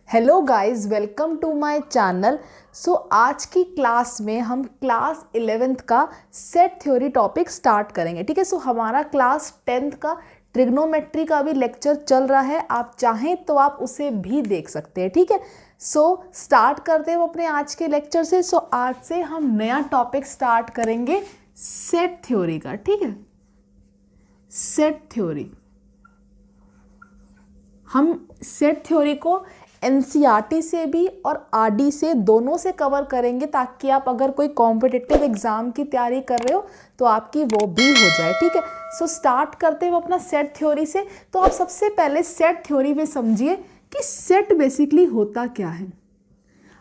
Hello guys, welcome to my channel. आज की class में हम क्लास 11th का सेट थ्योरी टॉपिक स्टार्ट करेंगे। ठीक है। हमारा क्लास 10th का ट्रिग्नोमेट्री का भी लेक्चर चल रहा है, आप चाहें तो आप उसे भी देख सकते हैं। ठीक है। स्टार्ट करते हैं अपने आज के लेक्चर से। आज से हम नया टॉपिक स्टार्ट करेंगे सेट थ्योरी का। ठीक है, सेट थ्योरी। हम सेट थ्योरी को एनसीईआरटी से भी और आरडी से दोनों से कवर करेंगे, ताकि आप अगर कोई कॉम्पिटिटिव एग्जाम की तैयारी कर रहे हो तो आपकी वो भी हो जाए। ठीक है। स्टार्ट करते हैं अपना सेट थ्योरी से। तो आप सबसे पहले सेट थ्योरी में समझिए कि सेट बेसिकली होता क्या है।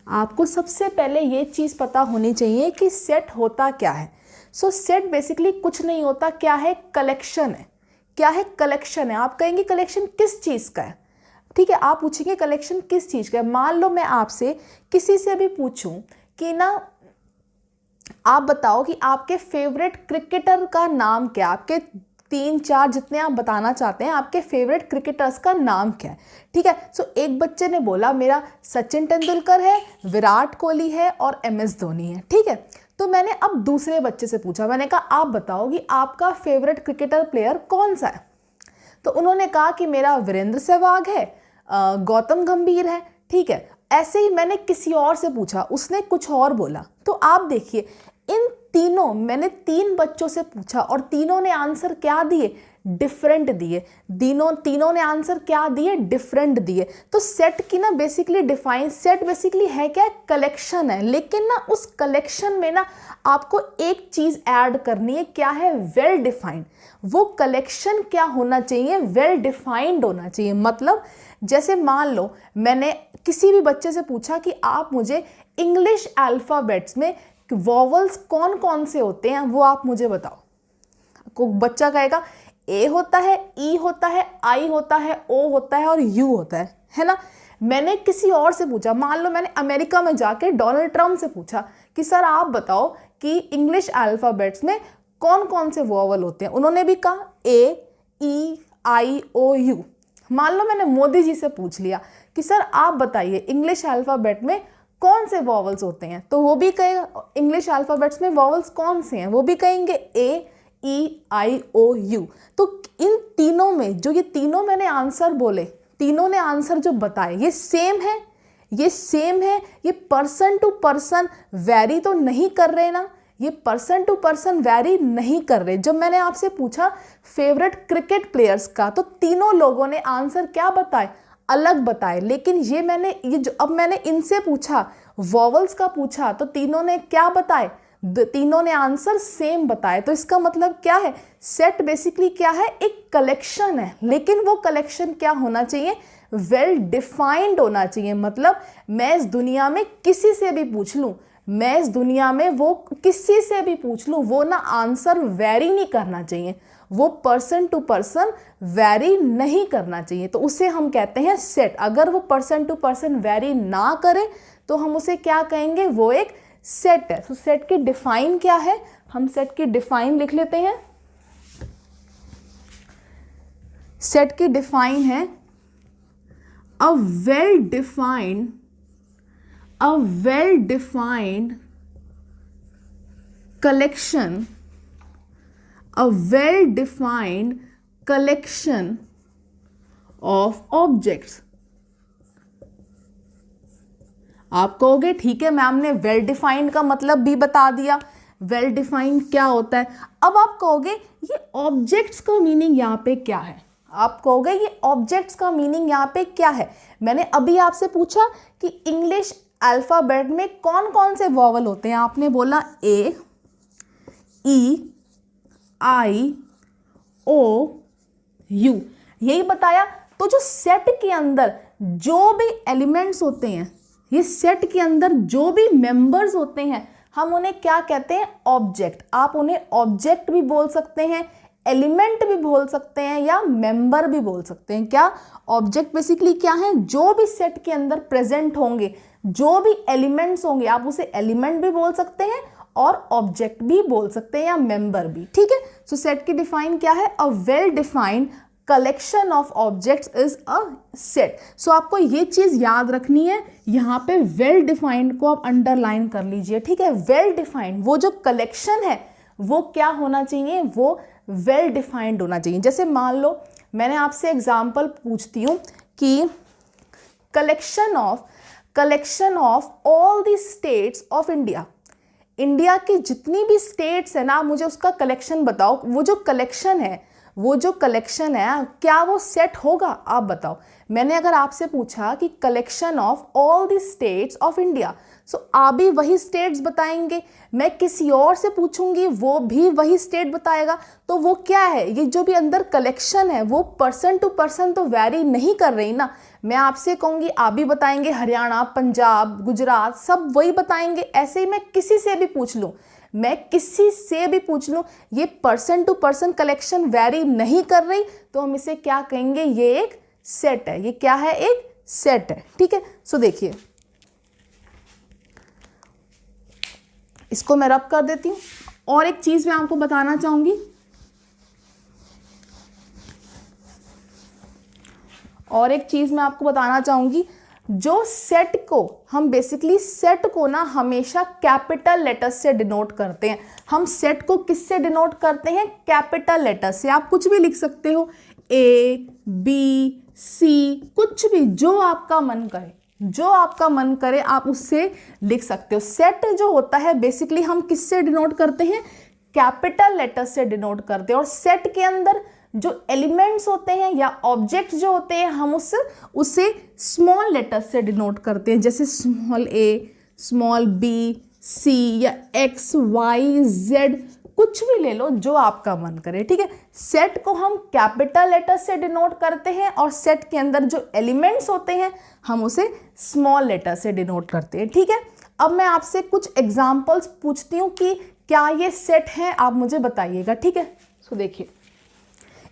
आपको सबसे पहले ये चीज़ पता होनी चाहिए कि सेट होता क्या है। सेट बेसिकली कुछ नहीं होता, क्या है? कलेक्शन है। क्या है? कलेक्शन है। आप कहेंगे कलेक्शन किस चीज़ का है? ठीक है, आप पूछेंगे कलेक्शन किस चीज़ का है। मान लो मैं आपसे किसी से भी पूछूं कि ना आप बताओ कि आपके फेवरेट क्रिकेटर का नाम क्या है। आपके 3-4 जितने आप बताना चाहते हैं, आपके फेवरेट क्रिकेटर्स का नाम क्या है। ठीक है। एक बच्चे ने बोला मेरा सचिन तेंदुलकर है, विराट कोहली है और MS धोनी है। ठीक है। तो मैंने अब दूसरे बच्चे से पूछा, मैंने कहा आप बताओ कि आपका फेवरेट क्रिकेटर प्लेयर कौन सा है। तो उन्होंने कहा कि मेरा वीरेंद्र सहवाग है, गौतम गंभीर है। ठीक है। ऐसे ही मैंने किसी और से पूछा, उसने कुछ और बोला। तो आप देखिए, इन तीनों, मैंने 3 बच्चों से पूछा और तीनों ने आंसर क्या दिए? डिफरेंट दिए। तीनों ने आंसर क्या दिए? डिफरेंट दिए। तो सेट की ना बेसिकली डिफाइन, सेट बेसिकली है क्या? कलेक्शन है। लेकिन ना उस कलेक्शन में ना आपको एक चीज ऐड करनी है, क्या है? Well defined. वो कलेक्शन क्या होना चाहिए? वेल डिफाइंड होना चाहिए। मतलब जैसे मान लो मैंने किसी भी बच्चे से पूछा कि आप मुझे इंग्लिश अल्फाबेट्स में वॉवल्स कौन कौन से होते हैं, वो आप मुझे बताओ। को बच्चा कहेगा ए होता है, ई होता है, आई होता है, ओ होता है और यू होता है ना। मैंने किसी और से पूछा, मान लो मैंने अमेरिका में जाके डोनाल्ड ट्रंप से पूछा कि सर आप बताओ कि इंग्लिश अल्फाबेट्स में कौन कौन से वॉवल होते हैं। उन्होंने भी कहा ए, ई, आई, ओ, यू। मान लो मैंने मोदी जी से पूछ लिया कि सर आप बताइए इंग्लिश अल्फाबेट में कौन से वॉवल्स होते हैं, तो वो भी कहेगा इंग्लिश अल्फाबेट्स में वॉवल्स कौन से हैं, वो भी कहेंगे ए, ई, आई, ओ, यू। तो इन तीनों में जो ये तीनों मैंने आंसर बोले, तीनों ने आंसर जो बताए, ये सेम है, ये सेम है। ये पर्सन टू पर्सन वैरी तो नहीं कर रहे ना, ये पर्सन टू पर्सन वैरी नहीं कर रहे। जब मैंने आपसे पूछा फेवरेट क्रिकेट प्लेयर्स का, तो तीनों लोगों ने आंसर क्या बताए? अलग बताए। लेकिन अब मैंने इनसे पूछा, वॉवल्स का पूछा, तो तीनों ने क्या बताए? तीनों ने आंसर सेम बताए। तो इसका मतलब क्या है? सेट बेसिकली क्या है? एक कलेक्शन है। लेकिन वो कलेक्शन क्या होना चाहिए? वेल डिफाइंड होना चाहिए। मतलब मैं इस दुनिया में किसी से भी पूछ लूं, मैं इस दुनिया में वो किसी से भी पूछ लूं, वो ना आंसर वेरी नहीं करना चाहिए, वो पर्सन टू पर्सन वेरी नहीं करना चाहिए। तो उसे हम कहते हैं सेट। अगर वो पर्सन टू पर्सन वेरी ना करे तो हम उसे क्या कहेंगे? वो एक सेट है। सेट की डिफाइन क्या है? हम सेट की डिफाइन लिख लेते हैं। सेट की डिफाइन है a well defined collection of objects। आप कहोगे ठीक है मैम ने वेल डिफाइंड का मतलब भी बता दिया, वेल डिफाइंड क्या होता है। अब आप कहोगे ये ऑब्जेक्ट्स का मीनिंग यहाँ पे क्या है? आप कहोगे ये ऑब्जेक्ट्स का मीनिंग यहाँ पे क्या है? मैंने अभी आपसे पूछा कि इंग्लिश अल्फाबेट में कौन कौन से वॉवल होते हैं, आपने बोला ए, ई, आई, ओ, यू, यही बताया। तो जो सेट के अंदर जो भी एलिमेंट्स होते हैं, ये सेट के अंदर जो भी मेंबर्स होते हैं, हम उन्हें क्या कहते हैं? ऑब्जेक्ट। आप उन्हें ऑब्जेक्ट भी बोल सकते हैं, एलिमेंट भी बोल सकते हैं, या मेंबर भी बोल सकते हैं। क्या? ऑब्जेक्ट बेसिकली क्या है? जो भी सेट के अंदर प्रेजेंट होंगे, जो भी एलिमेंट्स होंगे, आप उसे एलिमेंट भी बोल सकते हैं और ऑब्जेक्ट भी बोल सकते हैं, या मेंबर भी। ठीक है। सेट की डिफाइन क्या है? A well defined collection of objects is a set. So आपको ये चीज याद रखनी है, यहाँ पे वेल डिफाइंड को आप अंडरलाइन कर लीजिए, ठीक है। वेल डिफाइंड, वो जो कलेक्शन है वो क्या होना चाहिए, वो वेल डिफाइंड होना चाहिए। जैसे मान लो मैंने आपसे एग्जाम्पल पूछती हूँ कि collection of all the states of India, India की जितनी भी स्टेट्स है ना, मुझे उसका कलेक्शन बताओ। वो जो कलेक्शन है क्या वो सेट होगा, आप बताओ। मैंने अगर आपसे पूछा कि collection of all the states of India, so आप भी वही स्टेट्स बताएंगे, मैं किसी और से पूछूंगी वो भी वही स्टेट बताएगा, तो वो क्या है, ये जो भी अंदर कलेक्शन है वो पर्सन टू पर्सन तो वैरी नहीं कर रही ना। मैं आपसे कहूंगी आप भी बताएंगे हरियाणा, पंजाब, गुजरात, सब वही बताएंगे। ऐसे ही मैं किसी से भी पूछ लूं, ये person to person collection vary नहीं कर रही, तो हम इसे क्या कहेंगे, ये एक सेट है। ये क्या है, एक सेट है, ठीक है। सो देखिए, इसको मैं रब कर देती हूं। और एक चीज मैं आपको बताना चाहूंगी, जो सेट को हम बेसिकली सेट को ना हमेशा कैपिटल लेटर से डिनोट करते हैं। हम सेट को किससे डिनोट करते हैं, कैपिटल लेटर से। आप कुछ भी लिख सकते हो, ए बी सी, कुछ भी जो आपका मन करे आप उससे लिख सकते हो। सेट जो होता है बेसिकली हम किससे डिनोट करते हैं, कैपिटल लेटर से डिनोट करते हैं। और सेट के अंदर जो एलिमेंट्स होते हैं या ऑब्जेक्ट्स जो होते हैं हम उसे स्मॉल लेटर से डिनोट करते हैं, जैसे स्मॉल ए, स्मॉल बी, सी या एक्स, वाई, जेड, कुछ भी ले लो जो आपका मन करे, ठीक है। सेट को हम कैपिटल लेटर से डिनोट करते हैं और सेट के अंदर जो एलिमेंट्स होते हैं हम उसे स्मॉल लेटर से डिनोट करते हैं, ठीक है। अब मैं आपसे कुछ एग्जांपल्स पूछती हूँ कि क्या ये सेट है, आप मुझे बताइएगा, ठीक है। सो देखिए,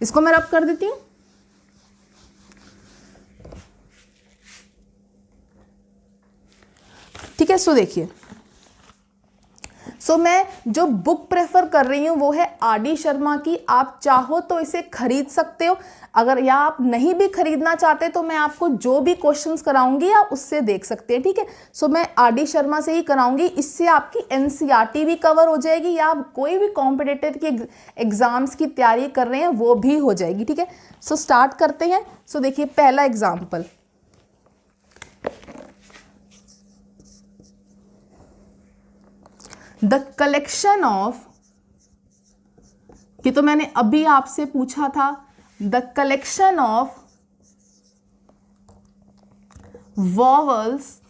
इसको मैं रब कर देती हूँ। ठीक है, सो देखिए, सो मैं जो बुक प्रेफर कर रही हूँ वो है आर.डी. शर्मा की। आप चाहो तो इसे खरीद सकते हो, अगर या आप नहीं भी खरीदना चाहते तो मैं आपको जो भी क्वेश्चंस कराऊंगी आप उससे देख सकते हैं, ठीक है। सो मैं आर.डी. शर्मा से ही कराऊंगी, इससे आपकी एनसीईआरटी भी कवर हो जाएगी या आप कोई भी कॉम्पिटिटिव के एग्जाम्स की तैयारी कर रहे हैं वो भी हो जाएगी, ठीक है। सो स्टार्ट करते हैं। सो देखिए, पहला एग्जाम्पल, द कलेक्शन ऑफ, कि तो मैंने अभी आपसे पूछा था, the collection of vowels,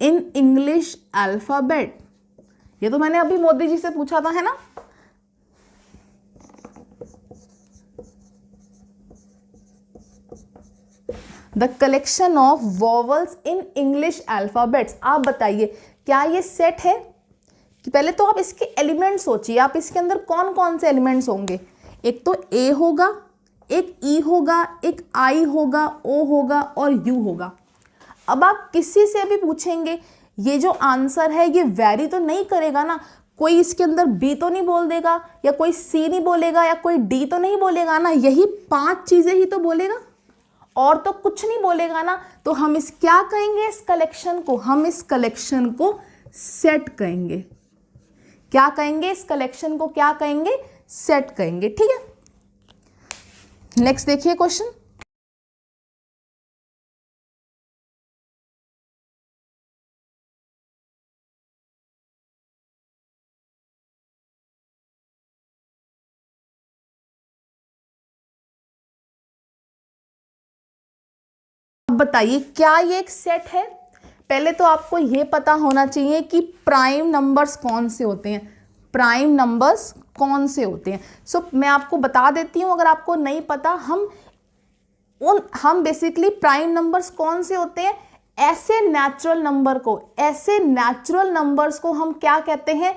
in English alphabet. ये तो मैंने अभी मोदी जी से पूछा था, है ना। The collection of vowels in English alphabets. आप बताइए क्या ये सेट है, कि पहले तो आप इसके एलिमेंट सोचिए, आप इसके अंदर कौन कौन से एलिमेंट्स होंगे। एक तो ए होगा, एक ई होगा, एक आई होगा, ओ होगा और यू होगा। अब आप किसी से भी पूछेंगे ये जो आंसर है ये वैरी तो नहीं करेगा ना, कोई इसके अंदर बी तो नहीं बोल देगा या कोई सी नहीं बोलेगा या कोई डी तो नहीं बोलेगा ना, यही 5 चीजें ही तो बोलेगा और तो कुछ नहीं बोलेगा ना। तो हम इस क्या कहेंगे, इस कलेक्शन को, हम इस कलेक्शन को सेट कहेंगे। क्या कहेंगे, इस कलेक्शन को क्या कहेंगे, सेट कहेंगे, ठीक है। नेक्स्ट देखिए क्वेश्चन, अब बताइए क्या ये एक सेट है। पहले तो आपको ये पता होना चाहिए कि प्राइम नंबर्स कौन से होते हैं, प्राइम नंबर्स कौन से होते हैं। सो मैं आपको बता देती हूँ, अगर आपको नहीं पता, हम बेसिकली प्राइम नंबर्स कौन से होते हैं, ऐसे नेचुरल नंबर्स को हम क्या कहते हैं,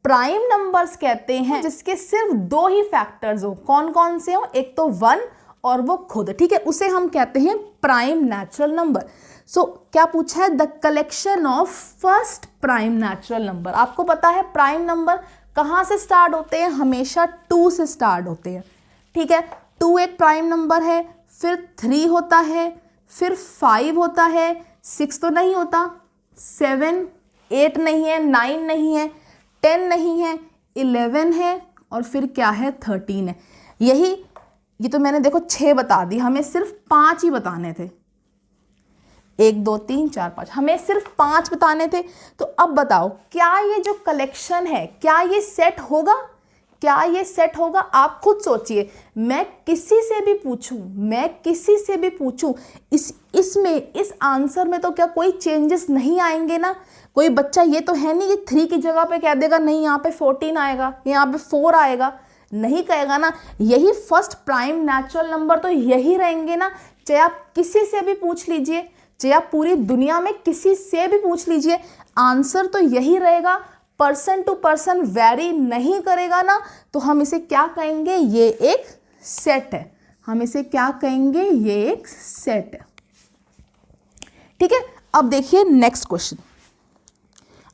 प्राइम नंबर्स कहते हैं, जिसके सिर्फ 2 ही फैक्टर्स हो। कौन कौन से हो, एक तो 1 और वो खुद, ठीक है, उसे हम कहते हैं प्राइम नेचुरल नंबर। सो क्या पूछा है, the collection of first prime natural number. आपको पता है प्राइम नंबर कहाँ से स्टार्ट होते हैं? हमेशा 2 से स्टार्ट होते हैं, ठीक है। 2 एक प्राइम नंबर है, फिर 3 होता है, फिर 5 होता है, 6 तो नहीं होता, 7, 8 नहीं है, 9 नहीं है, 10 नहीं है, 11 है, और फिर क्या है? 13 है। ये तो मैंने देखो 6 बता दी, हमें सिर्फ 5 ही बताने थे। 1 2 3 4 5, हमें सिर्फ 5 बताने थे। तो अब बताओ, क्या ये जो कलेक्शन है, क्या ये सेट होगा? क्या ये सेट होगा? आप खुद सोचिए। मैं किसी से भी पूछूं, इस आंसर में तो क्या कोई चेंजेस नहीं आएंगे ना? कोई बच्चा ये तो है नहीं कि 3 की जगह पे कह देगा नहीं यहाँ पे 14 आएगा, यहाँ पे 4 आएगा, नहीं कहेगा ना। यही फर्स्ट प्राइम नेचुरल नंबर तो यही रहेंगे ना। चाहे आप किसी से भी पूछ लीजिए, चाहे आप पूरी दुनिया में किसी से भी पूछ लीजिए, आंसर तो यही रहेगा। पर्सन टू पर्सन वैरी नहीं करेगा ना। तो हम इसे क्या कहेंगे? ये एक सेट है। हम इसे क्या कहेंगे? ये एक सेट है, ठीक है। अब देखिए नेक्स्ट क्वेश्चन।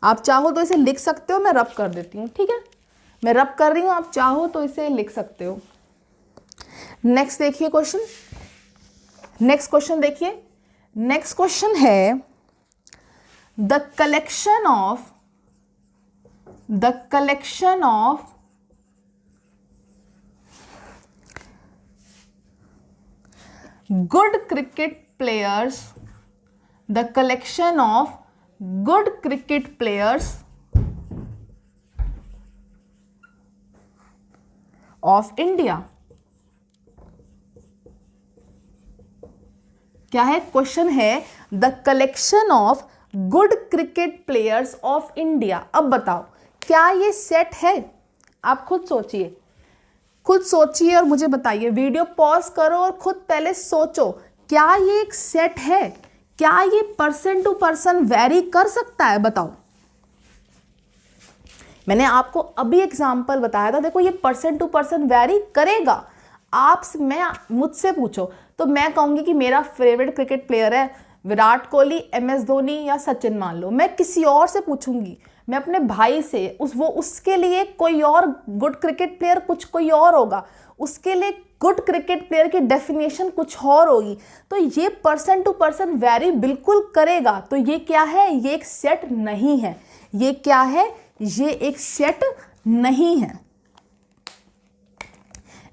आप चाहो तो इसे लिख सकते हो, मैं रब कर देती हूँ, ठीक है। मैं रब कर रही हूँ, आप चाहो तो इसे लिख सकते हो। नेक्स्ट देखिए क्वेश्चन। नेक्स्ट क्वेश्चन देखिए। नेक्स्ट क्वेश्चन है the collection of good cricket players, the collection of good cricket players of India। क्या है? क्वेश्चन है the collection of good cricket players of India. अब बताओ, क्या ये सेट है? आप खुद सोचिए और मुझे बताइए। वीडियो पॉज करो और खुद पहले सोचो, क्या ये एक सेट है? क्या ये पर्सन टू पर्सन वेरी कर सकता है? बताओ। मैंने आपको अभी एग्जांपल बताया था, देखो ये पर्सन टू पर्सन वेरी करेगा। मुझसे पूछो तो मैं कहूंगी कि मेरा फेवरेट क्रिकेट प्लेयर है विराट कोहली, MS धोनी या सचिन मान लो। मैं किसी और से पूछूंगी, मैं अपने भाई से, उसके लिए कोई और गुड क्रिकेट प्लेयर कोई और होगा, उसके लिए गुड क्रिकेट प्लेयर की डेफिनेशन कुछ और होगी। तो ये पर्सन टू पर्सन वेरी बिल्कुल करेगा। तो ये क्या है? ये एक सेट नहीं है। ये क्या है? ये एक सेट नहीं है।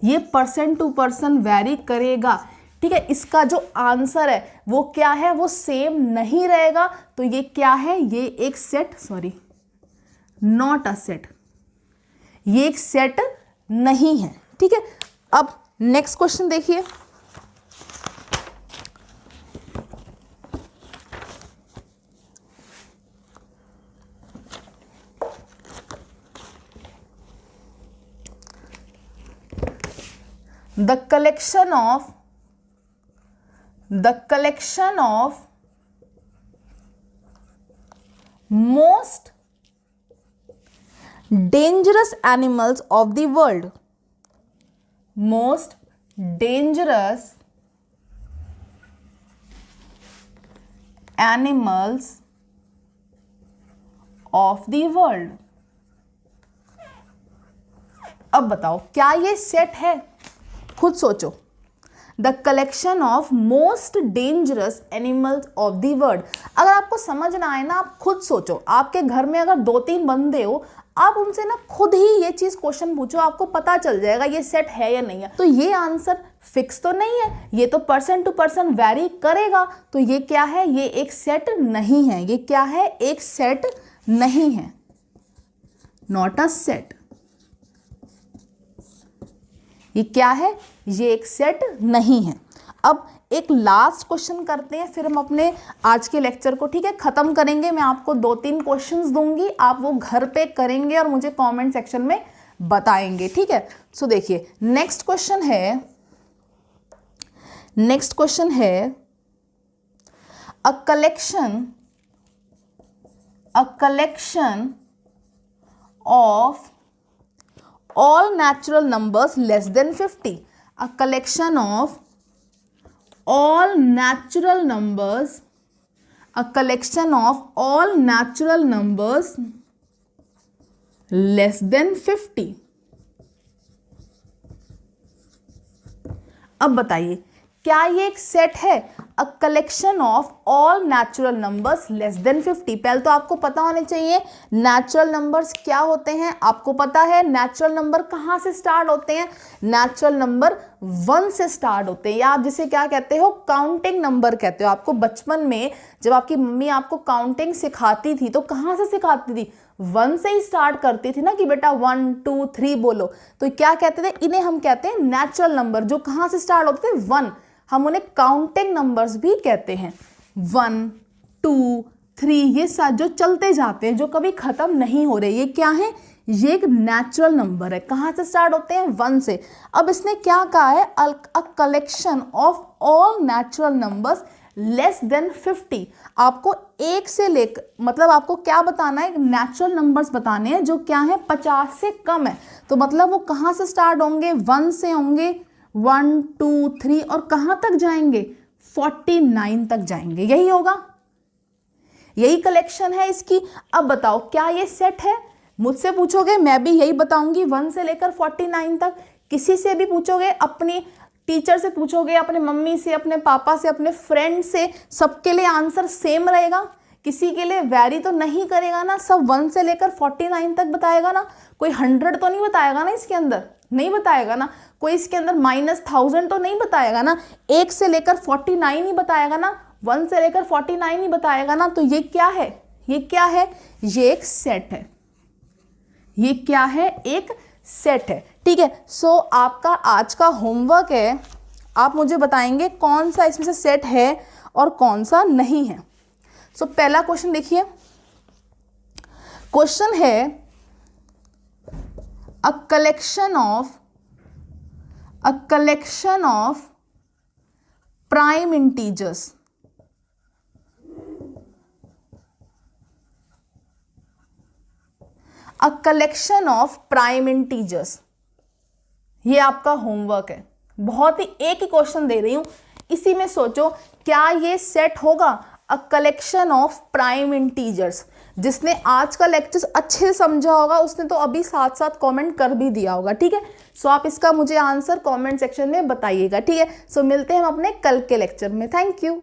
ये पर्सन टू पर्सन वेरी करेगा, ठीक है। इसका जो आंसर है वो क्या है? वो सेम नहीं रहेगा। तो ये क्या है? ये एक सेट, नॉट अ सेट। ये एक सेट नहीं है, ठीक है। अब नेक्स्ट क्वेश्चन देखिए। The collection of most dangerous animals of the world. Most dangerous animals of the world. अब बताओ, क्या ये सेट है? खुद सोचो। The collection of most dangerous animals of the world. अगर आपको समझ ना आए ना, आप खुद सोचो। आपके घर में अगर 2-3 बंदे हो, आप उनसे ना खुद ही ये चीज क्वेश्चन पूछो, आपको पता चल जाएगा ये सेट है या नहीं है। तो ये आंसर फिक्स तो नहीं है, ये तो पर्सन टू पर्सन वेरी करेगा। तो ये क्या है? ये एक सेट नहीं है। ये क्या है? एक सेट नहीं है, नॉट अ सेट। ये क्या है? ये एक सेट नहीं है। अब एक लास्ट क्वेश्चन करते हैं, फिर हम अपने आज के लेक्चर को, ठीक है, खत्म करेंगे। मैं आपको 2-3 क्वेश्चंस दूंगी, आप वो घर पे करेंगे और मुझे कमेंट सेक्शन में बताएंगे, ठीक है। सो देखिए नेक्स्ट क्वेश्चन है a collection of all natural numbers less than 50. A collection of all natural numbers, a collection of all natural numbers less than 50। अब बताइए क्या ये एक सेट है? A collection of all natural numbers less than 50। पहले तो आपको पता होने चाहिए नेचुरल नंबर्स क्या होते हैं। आपको पता है नेचुरल नंबर कहाँ से स्टार्ट होते हैं? नेचुरल नंबर 1 से स्टार्ट होते हैं, या आप जिसे क्या कहते हो, काउंटिंग नंबर कहते हो। आपको बचपन में जब आपकी मम्मी आपको काउंटिंग सिखाती थी तो कहाँ से सिखाती थी? 1 से ही स्टार्ट करती थी ना, कि बेटा 1 2 3 बोलो। तो क्या कहते थे? इन्हें हम कहते हैं नेचुरल नंबर, जो कहाँ से स्टार्ट होते थे? 1। हम उन्हें काउंटिंग नंबर्स भी कहते हैं। 1 2 3 ये साथ जो चलते जाते हैं, जो कभी खत्म नहीं हो रहे, ये क्या है? ये एक नेचुरल नंबर है। कहाँ से स्टार्ट होते हैं? 1 से। अब इसने क्या कहा है? A collection of all natural numbers less than 50। आपको एक से लेकर, मतलब आपको क्या बताना है? नेचुरल नंबर्स बताने हैं जो क्या है? 50 से कम है। तो मतलब वो कहाँ से स्टार्ट होंगे? 1 से होंगे, 1 2 3, और कहाँ तक जाएंगे? 49 तक जाएंगे। यही होगा, यही कलेक्शन है इसकी। अब बताओ क्या ये सेट है? मुझसे पूछोगे मैं भी यही बताऊंगी, 1 से लेकर 49 तक। किसी से भी पूछोगे, अपनी टीचर से पूछोगे, अपने मम्मी से, अपने पापा से, अपने फ्रेंड से, सबके लिए आंसर सेम रहेगा। किसी के लिए वैरी तो नहीं करेगा ना, सब 1 से लेकर 49 तक बताएगा ना। कोई 100 तो नहीं बताएगा ना इसके अंदर, नहीं बताएगा ना। कोई इसके अंदर -1000 तो नहीं बताएगा ना। 1 से लेकर 49 ही बताएगा ना, 1 से लेकर 49 ही बताएगा ना। तो ये क्या है? ये क्या है? ये एक सेट है। ये क्या है? एक सेट है। ठीक है। सो आपका आज का होमवर्क है, आप मुझे बताएंगे कौन सा इसमें से सेट है और कौन सा नहीं है। सो पहला क्वेश्चन देखिए। क्वेश्चन है a collection of prime integers a collection of prime integers. ये आपका होमवर्क है। बहुत ही एक ही क्वेश्चन दे रही हूं, इसी में सोचो क्या ये सेट होगा? A collection of prime integers. जिसने आज का लेक्चर अच्छे से समझा होगा उसने तो अभी साथ साथ कमेंट कर भी दिया होगा। ठीक है। सो आप इसका मुझे आंसर कमेंट सेक्शन में बताइएगा। ठीक है। सो मिलते हैं हम अपने कल के लेक्चर में। Thank you.